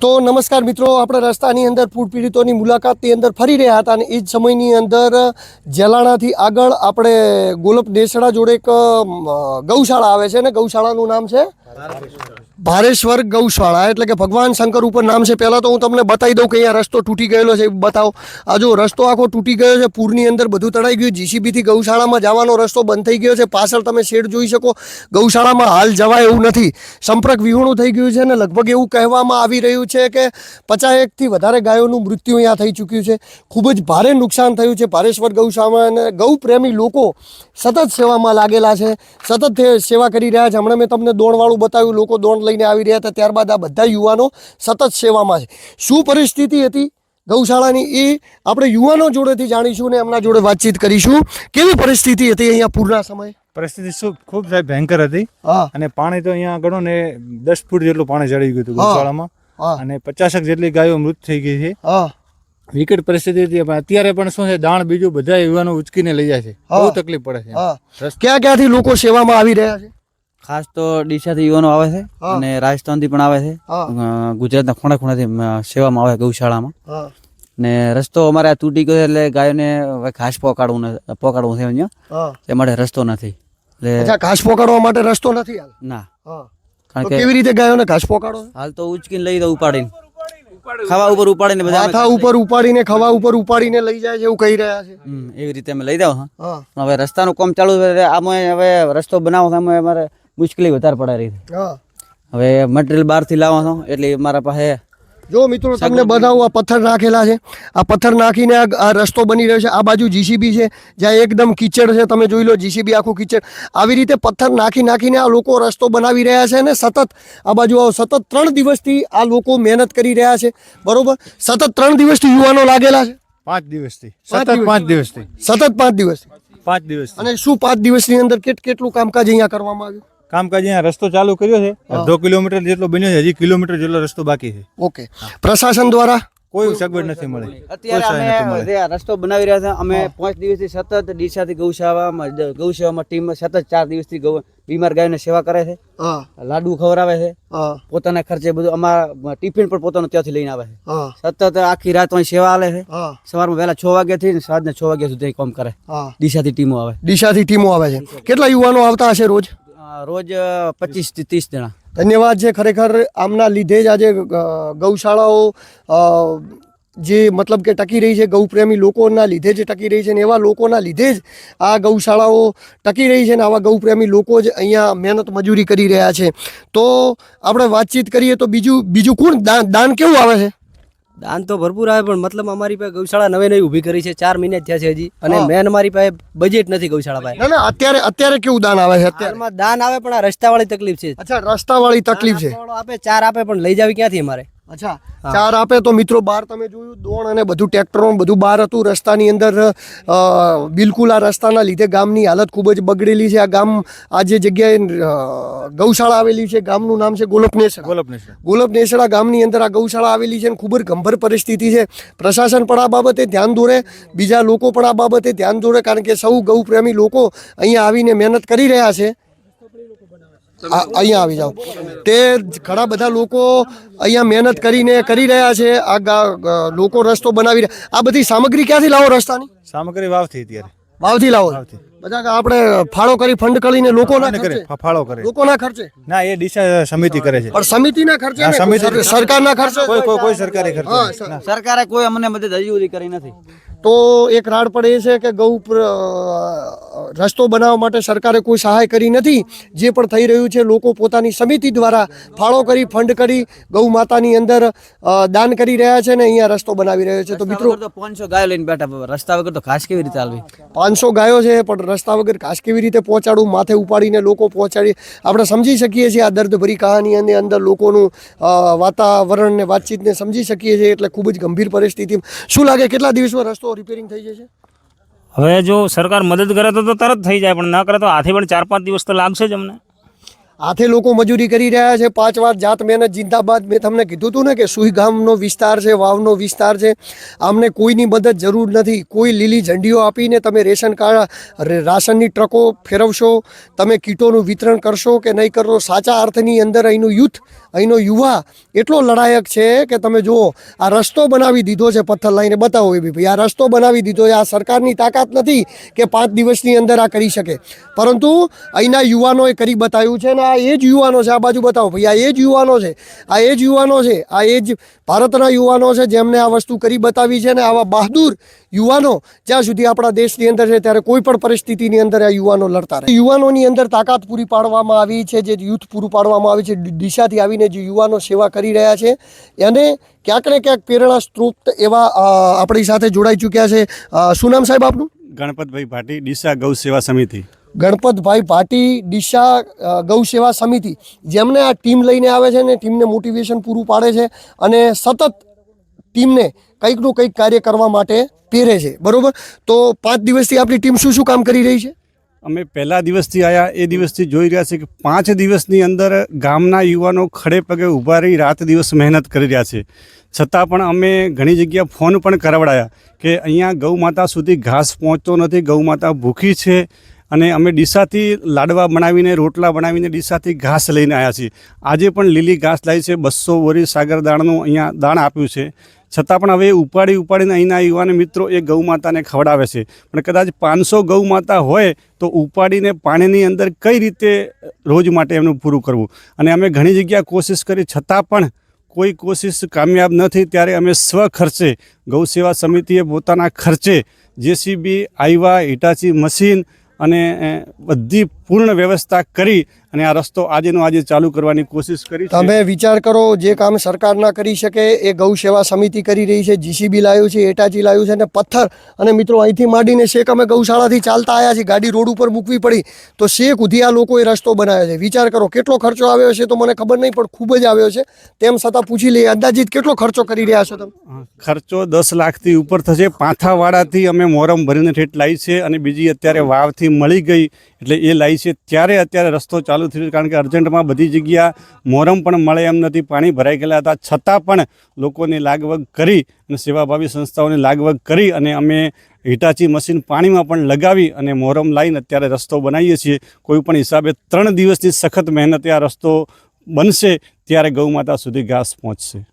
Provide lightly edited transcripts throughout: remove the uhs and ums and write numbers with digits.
તો નમસ્કાર મિત્રો, આપણે રસ્તાની અંદર પૂર પીડિતોની મુલાકાતની અંદર ફરી રહ્યા હતા અને એ જ સમયની અંદર જલાણાથી આગળ આપણે ગોલપ નેસડા જોડે એક ગૌશાળા આવે છે ને ગૌશાળાનું નામ છે ભારેશ્વર ગૌશાળા, એટલે કે ભગવાન શંકર ઉપર નામ છે. પહેલાં તો હું તમને બતાવી દઉં કે અહીંયા રસ્તો તૂટી ગયેલો છે. બતાવો, આ જો રસ્તો આખો તૂટી ગયો છે, પૂરની અંદર બધું તણાઈ ગયું. જીસીબીથી ગૌશાળામાં જવાનો રસ્તો બંધ થઈ ગયો છે. પાછળ તમે શેડ જોઈ શકો, ગૌશાળામાં હાલ જવાય એવું નથી, સંપર્ક વિહોણું થઈ ગયું છે અને લગભગ એવું કહેવામાં આવી રહ્યું છે કે 50-1થી વધારે ગાયોનું મૃત્યુ અહીંયા થઈ ચૂક્યું છે. ખૂબ જ ભારે નુકસાન થયું છે ભારેશ્વર ગૌશાળામાં અને ગૌ પ્રેમી લોકો સતત સેવામાં લાગેલા છે, સતત સેવા કરી રહ્યા છે. હમણાં મેં તમને દોણવાળું બતાવ્યું, લોકો દોણ લઈને આવી રહ્યા હતા. ત્યારબાદ આ બધા યુવાનો સતત સેવામાં છે. શું પરિસ્થિતિ હતી ગૌશાળાની એ આપણે યુવાનો જોડેથી જાણીશું ને એમના જોડે વાતચીત કરીશું. કેવી પરિસ્થિતિ હતી અહીંયા પૂરના સમયે? પરિસ્થિતિ ખૂબ સાહેબ ભયંકર હતી અને પાણી તો અહીંયા ગણો ને 10 ફૂટ જેટલું પાણી ચડી ગયું હતું ગૌશાળામાં અને 50 જેટલી ગાયો મૃત થઈ ગઈ છે. વિકટ પરિસ્થિતિ હતી. અત્યારે પણ શું છે, દાણ બીજું બધા યુવાનો ઉચકીને લઈ જાય છે, બહુ તકલીફ પડે છે. ક્યાં ક્યાંથી લોકો સેવામાં આવી રહ્યા છે? ખાસ તો ડીસાથી યુવાનો આવે છે અને રાજસ્થાનથી પણ આવે છે. ગુજરાતના ખૂણે ખૂણેથી સેવામાં આવે ગૌશાળામાં. ને રસ્તો અમારે તૂટી ગયો એટલે ગાયોને ઘાસ પોકાડવું છે અહીંયા, તે માટે રસ્તો નથી. એટલે ઘાસ પોકાડવા માટે રસ્તો નથી હાલ? ના. કારણ કે કેવી રીતે ગાયોને ઘાસ પોકાડો? હાલ તો ઉચકીને લઈ દો, ઉપાડીને ખવા ઉપર ઉપાડીને બધા માથા ઉપર ઉપાડીને ખવા ઉપર ઉપાડીને લઈ જાય છે એવું કહી રહ્યા છે. એવી રીતે અમે લઈ જાવ. હવે રસ્તાનું કામ ચાલુ છે, આમાં હવે રસ્તો બનાવો છે, અમારે મુશ્કેલી વધારે પડાઈ રહી છે. હવે મટીરિયલ બહારથી લાવો છો એટલે મારા પાસે જો મિત્રો તમને બનાવું, આ પથ્થર નાખેલા છે, આ પથ્થર નાખીને આ રસ્તો બની રહ્યો છે. આ બાજુ જીસીબી છે જ્યાં એકદમ કીચડ છે, તમે જોઈ લો જીસીબી આખું કીચડ. આવી રીતે પથ્થર નાખીને આ લોકો રસ્તો બનાવી રહ્યા છે અને સતત આ બાજુ આવો, સતત 3 દિવસથી આ લોકો મહેનત કરી રહ્યા છે. બરોબર, સતત 3 દિવસથી યુવાનો લાગેલા છે. 5 દિવસથી સતત 5 દિવસથી સતત 5 દિવસથી 5 દિવસથી. અને શું 5 દિવસની અંદર કેટલું કામકાજ અહીંયા કરવામાં આવ્યું? કામકાજ અહીંયા રસ્તો ચાલુ કર્યો છે, 2 કિલોમીટર જેટલો બન્યો છે, હજી કિલોમીટર જેટલો રસ્તો બાકી છે. ઓકે, પ્રશાસન દ્વારા કોઈ સગવડ નથી મળી. અત્યારે અમે રસ્તો બનાવી રહ્યા છે. અમે 5 દિવસથી સતત ડીસાથી ગૌશાળામાં ટીમ સતત 4 દિવસથી બીમાર ગાયોને સેવા કરે છે, લાડુ ખવડાવે છે, પોતાના ખર્ચે બધું. અમારા ટિફિન પણ પોતાનું ત્યાંથી લઈને આવે છે. સતત આખી રાત અહીં સેવા આલે છે. સવારમાં વહેલા 6 વાગ્યાથી સાંજના 6 વાગ્યા સુધી કામ કરે. ડીસાથી ટીમો આવે છે. કેટલા યુવાનો આવતા હશે રોજ? રોજ 25 થી 30 જણા. ધન્યવાદ છે. ખરેખર આમના લીધે જ આજે ગૌશાળાઓ જે મતલબ કે ટકી રહી છે, ગૌપ્રેમી લોકોના લીધે જ ટકી રહી છે ને એવા લોકોના લીધે જ આ ગૌશાળાઓ ટકી રહી છે ને આવા ગૌપ્રેમી લોકો જ અહીંયા મહેનત મજૂરી કરી રહ્યા છે. તો આપણે વાતચીત કરીએ તો બીજું કોણ દાન કેવું આવે છે? દાન તો ભરપૂર આવે, પણ મતલબ અમારી પાસે ગૌશાળા નવી ઊભી કરી છે, 4 મહિના થયા છે હજી, અને મેન અમારી પાસે બજેટ નથી ગૌશાળા પાસે. ના, અત્યારે કેવું દાન આવે છે? અત્યારમાં દાન આવે પણ આ રસ્તાવાળી તકલીફ છે. અચ્છા, રસ્તાવાળી તકલીફ છે. આપે 4 આપે પણ લઈ જાવી ક્યાંથી અમારે? અચ્છા, 4 આપે તો મિત્રો બહાર તમે જોયું દોણ અને બધું ટ્રેક્ટરો બધું બહાર હતું રસ્તાની અંદર. બિલકુલ આ રસ્તાના લીધે ગામની હાલત ખૂબ જ બગડેલી છે. આ ગામ, આ જે જગ્યાએ ગૌશાળા આવેલી છે, ગામનું નામ છે ગોલપ નેસડા. ગામની અંદર આ ગૌશાળા આવેલી છે અને ખૂબ જ ગંભીર પરિસ્થિતિ છે. પ્રશાસન પણ આ બાબતે ધ્યાન દોરે, બીજા લોકો પણ આ બાબતે ધ્યાન દોરે, કારણ કે સૌ ગૌપ્રેમી લોકો અહીંયા આવીને મહેનત કરી રહ્યા છે. અહીંયા આવી જાઓ, તે ઘણા બધા લોકો અહીંયા મહેનત કરીને કરી રહ્યા છે. આ લોકો રસ્તો બનાવી રહ્યા. આ બધી સામગ્રી ક્યાંથી લાવો? રસ્તાની સામગ્રી વાવથી અત્યારે વાવથી લાવો. બધા આપણે ફાળો કરી ફંડ કરીને લોકોના ખર્ચે? ના, એ ડીસા સમિતિ કરે છે. પણ સમિતિના ખર્ચે, સરકારના ખર્ચે? કોઈ સરકારી ખર્ચે. સરકારે કોઈ અમને મદદ હજી સુધી કરી નથી. તો એક રાડ પડે છે કે રસ્તો બનાવવા માટે સરકારે કોઈ સહાય કરી નથી. જે પણ થઈ રહ્યું છે, લોકો પોતાની સમિતિ દ્વારા ફાળો કરી ફંડ કરી ગૌ માતાની અંદર દાન કરી રહ્યા છે ને અહીંયા રસ્તો બનાવી રહ્યો છે. તો મિત્રો 500 ગાયો લઈને બેઠા, રસ્તા વગર તો ઘાસ કેવી રીતે આવવી? 500 ગાયો છે પણ રસ્તા વગર ઘાસ કેવી રીતે પહોંચાડવું? માથે ઉપાડીને લોકો પહોંચાડી. આપણે સમજી શકીએ છીએ આ દર્દભરી કહાનીની અંદર લોકોનું વાતાવરણ ને વાતચીતને સમજી શકીએ છીએ. એટલે ખૂબ જ ગંભીર પરિસ્થિતિ. શું લાગે કેટલા દિવસમાં રસ્તો રિપેરિંગ થઈ જશે? હવે જો સરકાર મદદ કરે તો તરત થઈ જાય, પણ ના કરે તો આથી પણ 4-5 દિવસ તો લાગશે જ અમને. હાથે લોકો મજૂરી કરી રહ્યા છે, 5 વાર જાત મહેનત જિંદાબાદ. મેં તમને કીધું હતું ને કે સુઈ ગામનો વિસ્તાર છે, વાવનો વિસ્તાર છે, આમને કોઈની મદદ જરૂર નથી. કોઈ લીલી ઝંડીઓ આપીને તમે રાશનની ટ્રકો ફેરવશો, તમે કીટોનું વિતરણ કરશો કે નહીં કરો. સાચા અર્થની અંદર અહીંનું યુથ, અહીંનો યુવા એટલો લડાયક છે કે તમે જુઓ, આ રસ્તો બનાવી દીધો છે. પથ્થર લાઈને બતાવો એ બી ભાઈ, આ રસ્તો બનાવી દીધો છે. આ સરકારની તાકાત નથી કે 5 દિવસની અંદર આ કરી શકે, પરંતુ અહીંના યુવાનોએ કરી બતાવ્યું છે. ને આ એ જ યુવાનો છે, આ બાજુ બતાવો ભાઈ, આ એ જ યુવાનો છે, આ એ જ યુવાનો છે, આ એ જ ભારતના યુવાનો છે જેમને આ વસ્તુ કરી બતાવી છે. ને આવા બહાદુર યુવાનો જ્યાં સુધી આપણા દેશની અંદર છે ત્યારે કોઈ પણ પરિસ્થિતિની અંદર આ યુવાનો લડતા રહે. યુવાનોની અંદર તાકાત પૂરી પાડવામાં આવી છે, જે યુથ પૂરું પાડવામાં આવી છે, દિશાથી આવીને જે યુવાનો સેવા કરી રહ્યા છે એને ક્યાંક ને ક્યાંક પ્રેરણા સ્ત્રોત એવા આપણી સાથે જોડાઈ ચૂક્યા છે. શું નામ સાહેબ આપનું? ગણપતભાઈ ભાટી, ડીસા ગૌ સેવા સમિતિ. ગણપતભાઈ ભાટી, ડીસા ગૌ સેવા સમિતિ, જેમને આ ટીમ લઈને આવે છે ને ટીમને મોટિવેશન પૂરું પાડે છે અને સતત ટીમને કંઈકનું કંઈક કાર્ય કરવા માટે પહેરે છે. બરોબર, તો 5 દિવસથી આપણી ટીમ શું શું કામ કરી રહી છે? અમે પહેલા દિવસથી આવ્યા એ દિવસથી જોઈ રહ્યા છીએ કે 5 દિવસની અંદર ગામના યુવાનો ખડે પગે ઊભા રહી રાત દિવસ મહેનત કરી રહ્યા છે. છતાં પણ અમે ઘણી જગ્યા ફોન પણ કરાવડાયા કે અહીંયા ગૌ માતા સુધી ઘાસ પહોંચતો નથી, ગૌ માતા ભૂખી છે. અને અમે ડીસાથી લાડવા બનાવીને, રોટલા બનાવીને ડીસાથી ઘાસ લઈને આવ્યા છીએ. આજે પણ લીલી ઘાસ લાવી છે, 200 બોરી સાગર દાણનું અહીંયા દાણ આપ્યું છે. છતાં પણ હવે ઉપાડીને અહીંના યુવાન મિત્રો એ ગૌ માતાને ખવડાવે છે. પણ કદાચ 500 ગૌ માતા હોય તો ઉપાડીને પાણીની અંદર કઈ રીતે રોજ માટે એમનું પૂરું કરવું. અને અમે ઘણી જગ્યા કોશિશ કરી, છતાં પણ કોઈ કોશિશ કામયાબ નથી. ત્યારે અમે સ્વખર્ચે, ગૌ સેવા સમિતિએ પોતાના ખર્ચે જેસીબી આવ્યા, હિટાચી મશીન અને બધી પૂર્ણ વ્યવસ્થા કરી અને આ રસ્તો આજેનો આજે ચાલુ કરવાની કોશિશ કરી છે. તમે વિચાર કરો, જે કામ સરકાર ના કરી શકે એ ગૌ સેવા સમિતિ કરી રહી છે. જીસીબી લાવ્યું છે, એટાચી લાવ્યું છે અને પથ્થર. અને મિત્રો અહીંથી માંડીને શેક અમે ગૌશાળાથી ચાલતા આવ્યા છીએ, ગાડી રોડ ઉપર મૂકવી પડી તો શેક સુધી આ લોકોએ રસ્તો બનાવ્યો છે. વિચાર કરો કેટલો ખર્ચો આવ્યો છે, તો મને ખબર નહીં પણ ખૂબ જ આવ્યો છે. તેમ છતાં પૂછી લઈએ, અંદાજિત કેટલો ખર્ચો કરી રહ્યા છો તમે? ખર્ચો 10 લાખથી ઉપર થશે. પાંથાવાડાથી અમે મોરમ ભરીને ઠેઠ લાવી છે અને બીજી અત્યારે વાવથી મળી ગઈ એટલે એ લાવી છે. ત્યારે અત્યારે રસ્તો ચાલુ થયો, કારણ કે અર્જન્ટમાં બધી જગ્યા મોરમ પણ મળે એમ નથી, પાણી ભરાઈ ગયેલા હતા. છતાં પણ લોકોની લાગવગ કરી અને સેવાભાવી સંસ્થાઓની લાગવગ કરી અને અમે હિટાચી મશીન પાણીમાં પણ લગાવી અને મોરમ લાવીને અત્યારે રસ્તો બનાવીએ છીએ. કોઈ પણ હિસાબે 3 દિવસની સખત મહેનતે આ રસ્તો બનશે, ત્યારે ગૌ માતા સુધી ઘાસ પહોંચશે.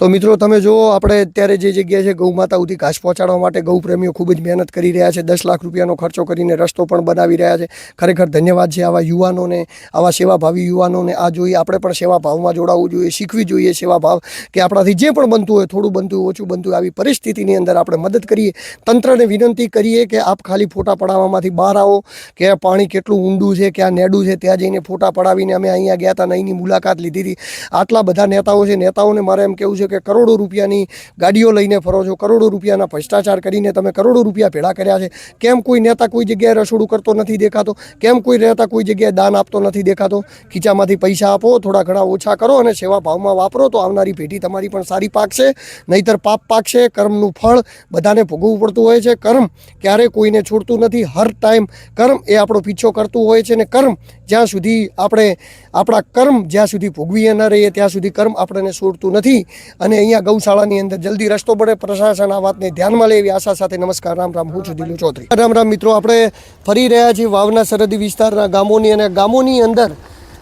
તો મિત્રો તમે જુઓ, આપણે અત્યારે જે જગ્યાએ છે ગૌ માતા સુધી ઘાસ પહોંચાડવા માટે ગૌ પ્રેમીઓ ખૂબ જ મહેનત કરી રહ્યા છે. 10 લાખ રૂપિયાનો ખર્ચો કરીને રસ્તો પણ બનાવી રહ્યા છે. ખરેખર ધન્યવાદ છે આવા યુવાનોને, આવા સેવાભાવી યુવાનોને. આ જોઈએ, આપણે પણ સેવાભાવમાં જોડાવવું જોઈએ, શીખવી જોઈએ સેવાભાવ, કે આપણાથી જે પણ બનતું હોય, થોડું બનતું હોય, ઓછું બનતું હોય, આવી પરિસ્થિતિની અંદર આપણે મદદ કરીએ. તંત્રને વિનંતી કરીએ કે આપ ખાલી ફોટા પડાવવામાંથી બહાર આવો, કે આ પાણી કેટલું ઊંડું છે, ક્યાં નેડું છે, ત્યાં જઈને ફોટા પડાવીને અમે અહીંયા ગયા હતા, અહીંની મુલાકાત લીધી હતી. આટલા બધા નેતાઓ છે, નેતાઓને મારે એમ કહેવું છે કે કરોડો રૂપિયાની ગાડીઓ લઈને ફરો છો, કરોડો રૂપિયાના ભ્રષ્ટાચાર કરીને તમે કરોડો રૂપિયા ભેળા કર્યા છે. કેમ કોઈ નેતા કોઈ જગ્યાએ રસોડું કરતો નથી દેખાતો? કેમ કોઈ નેતા કોઈ જગ્યાએ દાન આપતો નથી દેખાતો? ખીચામાંથી પૈસા આપો, થોડા ઘણા ઓછા કરો અને સેવા ભાવમાં વાપરો, તો આવનારી પેઢી તમારી પણ સારી પાકશે. નહીંતર પાપ પાકશે. કર્મનું ફળ બધાને ભોગવવું પડતું હોય છે. કર્મ ક્યારે કોઈને છોડતું નથી. હર ટાઈમ કર્મ એ આપણો પીછો કરતું હોય છે. અને કર્મ જ્યાં સુધી આપણે આપણા કર્મ જ્યાં સુધી ભોગવીએ ન રહીએ ત્યાં સુધી કર્મ આપણને છોડતું નથી. અને અહીંયા ગૌશાળાની અંદર જલ્દી રસ્તો પડે. પ્રશાસન આ વાતને ધ્યાનમાં લે એવી આશા સાથે નમસ્કાર. રામ રામ. હું છું દિલુ ચૌધરી. રામ રામ મિત્રો, આપણે ફરી રહ્યા છીએ વાવના સરહદી વિસ્તારના ગામોની, અને ગામોની અંદર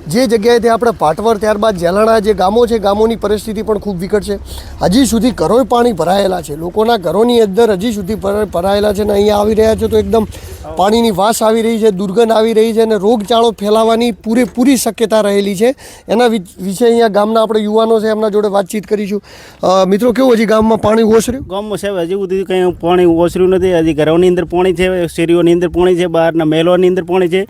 જે જગ્યાએથી આપણે પાટવર, ત્યારબાદ જેલાણા જે ગામો છે, ગામોની પરિસ્થિતિ પણ ખૂબ વિકટ છે. હજી સુધી ઘરોય પાણી ભરાયેલા છે, લોકોના ઘરોની અંદર હજી સુધી ભરાયેલા છે. અને અહીંયા આવી રહ્યા છે તો એકદમ પાણીની વાસ આવી રહી છે, દુર્ગંધ આવી રહી છે અને રોગચાળો ફેલાવાની પૂરેપૂરી શક્યતા રહેલી છે. એના વિશે અહીંયા ગામના આપણે યુવાનો છે એમના જોડે વાતચીત કરીશું. મિત્રો, કેવું હજી ગામમાં પાણી ઓસર્યું? ગામમાં સાહેબ હજી સુધી કંઈ પાણી ઓસર્યું નથી. હજી ઘરોની અંદર પાણી છે, શેરીઓની અંદર પાણી છે, બહારના મહેલોની અંદર પાણી છે.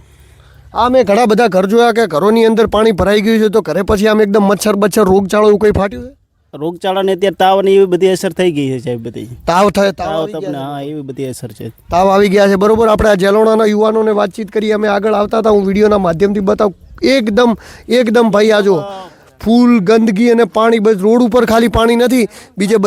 આ મેં ઘણા બધા ઘર જોયા કે ઘરોની અંદર પાણી ભરાઈ ગયું છે, તો ઘરે પછી આમ એકદમ મચ્છર રોગચાળો એવું કંઈ ફાટ્યું છે? રોગચાળાને અત્યારે તાવની એવી બધી અસર થઈ ગઈ છે સાહેબ. બધી તાવ થાય, તાવ તમને, હા, એવી બધી અસર છે. તાવ આવી ગયા છે. બરોબર, આપણે આ જેલોણાના યુવાનોને વાતચીત કરી, અમે આગળ આવતા હતા, હું વિડીયોના માધ્યમથી બતાવું. એકદમ ભાઈ આ જો ફૂલ ગંદકી અને પાણી, બસ રોડ ઉપર ખાલી પાણી નથી, બીજે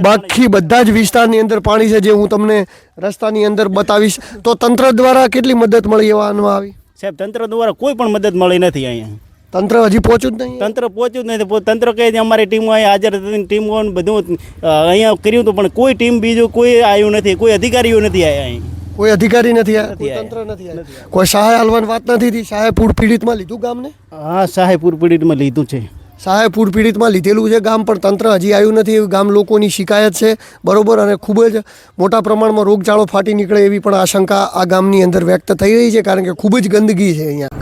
બાકી બધા જ વિસ્તારની અંદર પાણી છે, જે હું તમને રસ્તાની અંદર બતાવીશ. તો તંત્ર દ્વારા કેટલી મદદ મળી એવામાં આવી? સાહેબ તંત્ર દ્વારા કોઈ પણ મદદ મળી નથી અહીંયા. તંત્ર હજી પહોંચ્યું જ નહીં. તંત્ર પહોંચ્યું જ નથી. તંત્ર કહે છે અમારી ટીમો અહીંયા હાજર હતી, ટીમો બધું અહીંયા કર્યું હતું, પણ કોઈ ટીમ બીજું કોઈ આવ્યું નથી, કોઈ અધિકારીઓ નથી આવ્યા અહીં. કોઈ અધિકારી નથી આવ્યા, કોઈ આવ્યા. તંત્ર નથી આવ્યા, કોઈ સહાય હાલવાની વાત નથી થઈ. સહાય પૂર પીડિતમાં લીધું ગામને, હા સહાયપુર પીડિતમાં લીધું છે. સહાય પૂર પીડિતમાં લીધેલું છે ગામ, પણ તંત્ર હજી આવ્યું નથી એવી ગામ લોકોની શિકાયત છે. બરોબર, અને ખૂબ જ મોટા પ્રમાણમાં રોગચાળો ફાટી નીકળે એવી પણ આશંકા આ ગામની અંદર વ્યક્ત થઈ રહી છે, કારણ કે ખૂબ જ ગંદકી છે અહીંયા.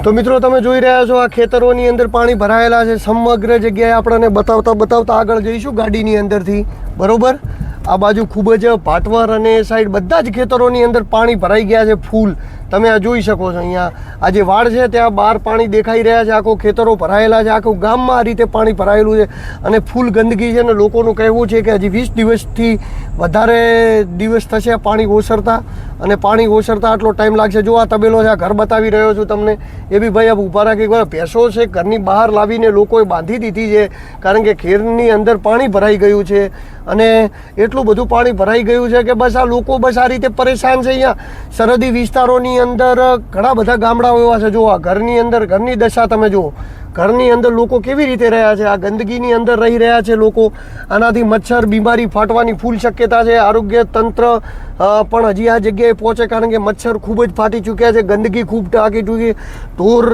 તો મિત્રો તમે જોઈ રહ્યા છો આ ખેતરોની અંદર પાણી ભરાયેલા છે. સમગ્ર જગ્યાએ આપણને બતાવતા આગળ જઈશું ગાડીની અંદરથી. બરોબર, આ બાજુ ખૂબ જ ભાટવર અને સાઈડ બધા જ ખેતરોની અંદર પાણી ભરાઈ ગયા છે ફૂલ. તમે આ જોઈ શકો છો, અહીંયા આ જે વાડ છે ત્યાં બહાર પાણી દેખાઈ રહ્યા છે, આખો ખેતરો ભરાયેલા છે, આખું ગામમાં આ રીતે પાણી ભરાયેલું છે અને ફૂલ ગંદકી છે. અને લોકોનું કહેવું છે કે હજી 20 દિવસથી વધારે દિવસ થશે પાણી ઓસરતા, અને પાણી ઓસરતા આટલો ટાઈમ લાગશે. જો આ તબેલો છે, આ ઘર બતાવી રહ્યો છું તમને, એ બી ભાઈ ઊભા રાખી ભેંસો છે ઘરની બહાર લાવીને લોકોએ બાંધી દીધી છે, કારણ કે ખેરની અંદર પાણી ભરાઈ ગયું છે. અને એટલું બધું પાણી ભરાઈ ગયું છે કે બસ આ લોકો બસ આ રીતે પરેશાન છે. અહીંયા સરહદી વિસ્તારોની અંદર ઘણા બધા ગામડાઓ એવા છે. જો આ ઘરની અંદર ઘરની દશા તમે જુઓ, ઘરની અંદર લોકો કેવી રીતે રહ્યા છે, આ ગંદકીની અંદર રહી રહ્યા છે લોકો. આનાથી મચ્છર બીમારી ફાટવાની ફૂલ શક્યતા છે. આરોગ્ય તંત્ર પણ હજી આ જગ્યાએ પહોંચે, કારણ કે મચ્છર ખૂબ જ ફાટી ચૂક્યા છે, ગંદકી ખૂબ ટાંકી ચૂકી, ઢોર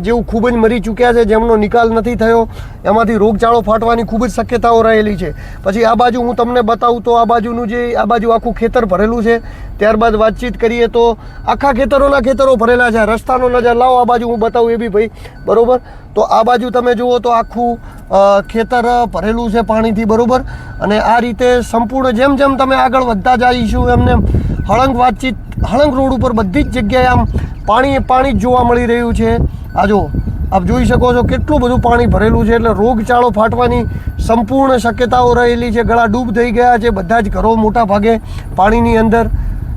જેવું ખૂબ જ મરી ચૂક્યા છે, જેમનો નિકાલ નથી થયો. એમાંથી રોગચાળો ફાટવાની ખૂબ જ શક્યતાઓ રહેલી છે. પછી આ બાજુ હું તમને બતાવું તો આ બાજુનું જે આ બાજુ આખું ખેતર ભરેલું છે. ત્યારબાદ વાતચીત કરીએ તો આખા ખેતરોના ખેતરો ભરેલા છે. રસ્તાનો નજર લાવો, આ બાજુ હું બતાવું એ બી ભાઈ. બરોબર, તો આ બાજુ તમે જુઓ તો આખું ખેતર ભરેલું છે પાણીથી. બરોબર, અને આ રીતે સંપૂર્ણ જેમ જેમ તમે આગળ વધતા જઈશું એમને હળંગ વાતચીત, હળંગ રોડ ઉપર બધી જ જગ્યાએ આમ પાણી જ જોવા મળી રહ્યું છે. આ જો આપ જોઈ શકો છો કેટલું બધું પાણી ભરેલું છે, એટલે રોગચાળો ફાટવાની સંપૂર્ણ શક્યતાઓ રહેલી છે. ગળા ડૂબ થઈ ગયા છે બધા જ ઘરો મોટા ભાગે પાણીની અંદર.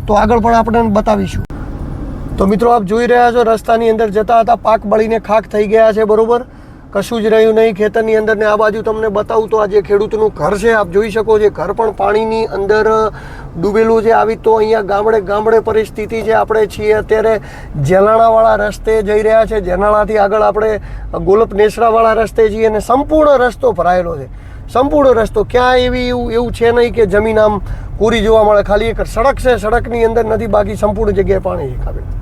તો આગળ પણ આપણે બતાવીશું. તો મિત્રો આપ જોઈ રહ્યા છો રસ્તાની અંદર જતા હતા પાક બળીને ખાક થઈ ગયા છે. બરોબર, કશું જ રહ્યું નહીં ખેતરની અંદર. ને આ બાજુ તમને બતાવું તો આ જે ખેડૂતનું ઘર છે આપ જોઈ શકો છો, ઘર પણ પાણીની અંદર ડૂબેલું છે. આવી તો અહીંયા ગામડે પરિસ્થિતિ છે. આપણે છીએ અત્યારે જેલાણાવાળા રસ્તે જઈ રહ્યા છે. જેલાણાથી આગળ આપણે ગોલપ નેસડાવાળા રસ્તે છીએ, અને સંપૂર્ણ રસ્તો ભરાયેલો છે. સંપૂર્ણ રસ્તો ક્યાંય એવું છે નહીં કે જમીન આમ કોરી જોવા મળે. ખાલી એક સડક છે, સડકની અંદર નથી, બાકી સંપૂર્ણ જગ્યાએ પાણી છે.